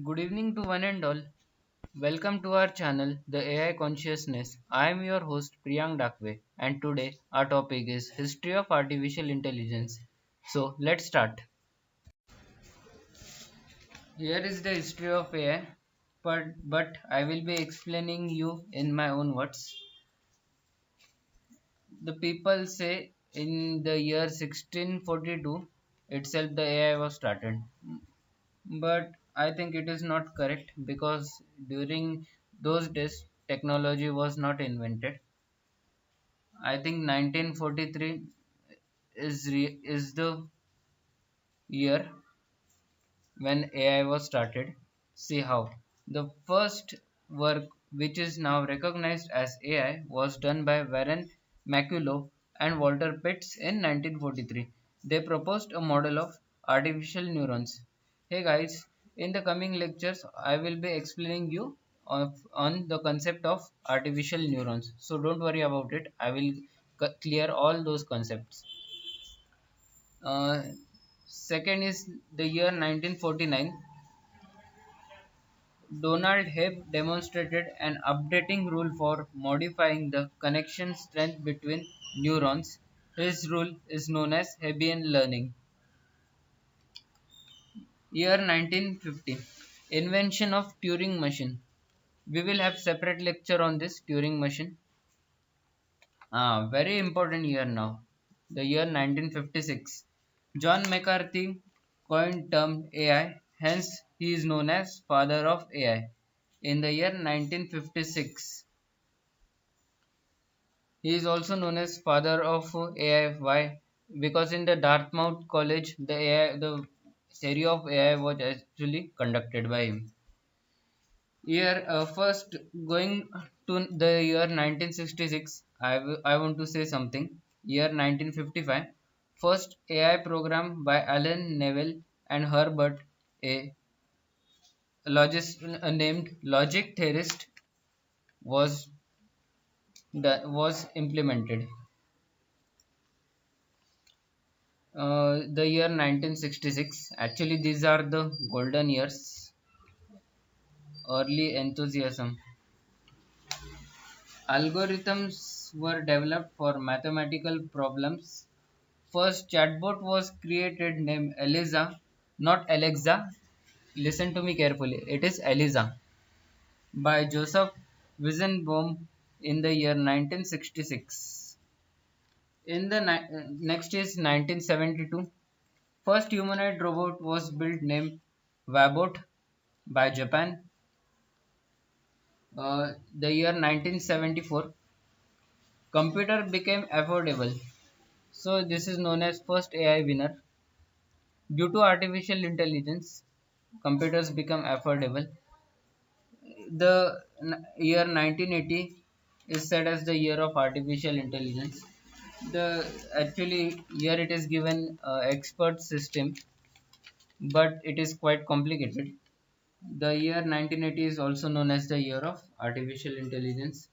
Good evening to one and all. Welcome to our channel, The AI Consciousness. I am your host Priyank Dakwe, and today our topic is History of Artificial Intelligence. So let's start. Here is the history of AI, but I will be explaining you in my own words. The people say in the year 1642 itself the AI was started. But I think it is not correct because during those days technology was not invented. I think 1943 is the year when AI was started. See how the first work which is now recognized as AI was done by Warren Maculo and Walter Pitts in 1943. They proposed a model of artificial neurons. Hey guys, in the coming lectures I will be explaining you on the concept of artificial neurons. So don't worry about it. I will clear all those concepts. Uh, Second is the year 1949. Donald Hebb demonstrated an updating rule for modifying the connection strength between neurons. His rule is known as Hebbian learning. Year 1950. Invention of Turing machine. We will have separate lecture on this Turing machine. Very important year now. The year 1956. John McCarthy coined term AI, hence he is known as father of AI. In the year 1956, he is also known as father of AI. Why? Because in the Dartmouth College, the theory of AI was actually conducted by him. First going to the year 1966, I want to say something. Year 1955, first AI program by Alan Neville and Herbert A. Named Logic Theorist was was implemented. The year 1966. Actually, these are the golden years. Early enthusiasm. Algorithms were developed for mathematical problems. First chatbot was created named Eliza, not Alexa. Listen to me carefully. It is Eliza by Joseph Weizenbaum in the year 1966. Next is 1972. First humanoid robot was built named Wabot by Japan. The year 1974, computer became affordable. So this is known as first AI winner. Due to artificial intelligence, computers become affordable. The year 1980 is said as the year of artificial intelligence. The actually here it is given expert system, but it is quite complicated. The year 1980 is also known as the year of artificial intelligence.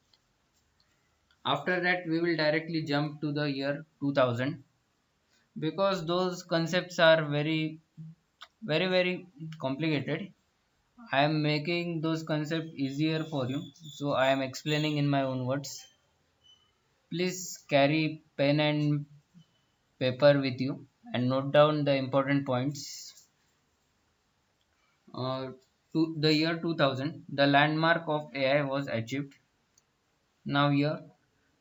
After that, we will directly jump to the year 2000 because those concepts are very complicated. I am making those concepts easier for you, so I am explaining in my own words. Please carry pen and paper with you and note down the important points. To the year 2000, the landmark of AI was achieved. Now year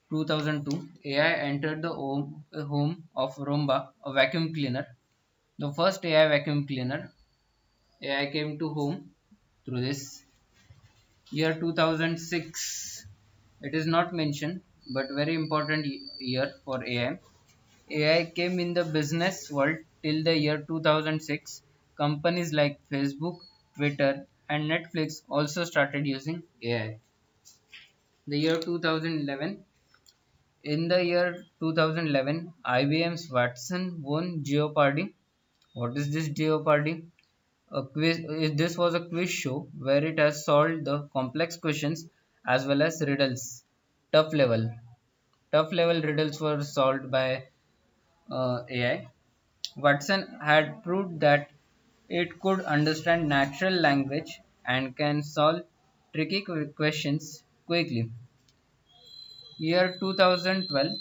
2002, AI entered the home of Roomba, a vacuum cleaner. The first AI vacuum cleaner. AI came to home through this. Year 2006. It is not mentioned, but very important year for AI. AI came in the business world till the year 2006. Companies like Facebook, Twitter, and Netflix also started using AI. The year 2011. In the year 2011, IBM's Watson won Jeopardy. What is this Jeopardy? This was a quiz show where it has solved the complex questions as well as riddles. Tough level. Tough level riddles were solved by AI. Watson had proved that It could understand natural language and can solve tricky questions quickly. Year 2012,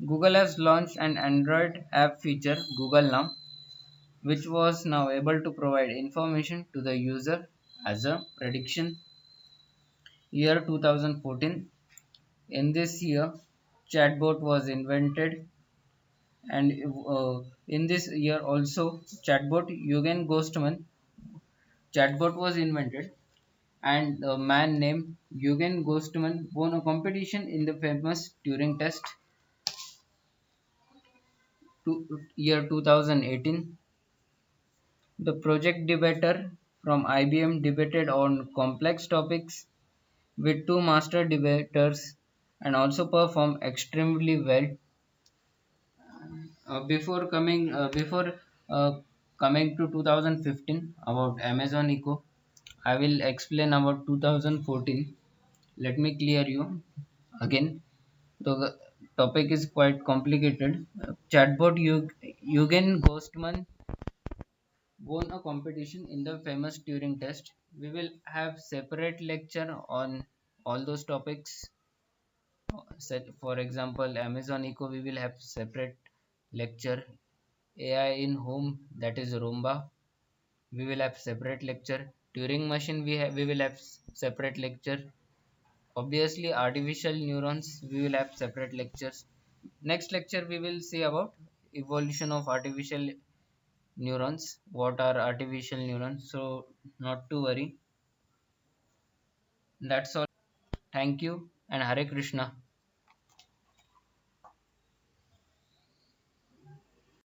Google has launched an Android app feature, Google Now, which was now able to provide information to the user as a prediction. Year 2014, in this year, chatbot was invented, and in this year also, chatbot was invented, and a man named Eugen Ghostman won a competition in the famous Turing test year 2018. The project debater from IBM debated on complex topics with two master debaters and also performed extremely well. Before coming to 2015 about Amazon Echo, I will explain about 2014. Let me clear you again. The topic is quite complicated. Chatbot Eugen Ghostman won a competition in the famous Turing test. We will have separate lecture on all those topics. For example, Amazon Echo, we will have separate lecture. AI in home, that is Roomba, we will have separate lecture. Turing machine, we will have separate lecture. Obviously, artificial neurons, we will have separate lectures. Next lecture, we will see about evolution of artificial neurons. What are artificial neurons? So, not to worry. That's all. Thank you and Hare Krishna.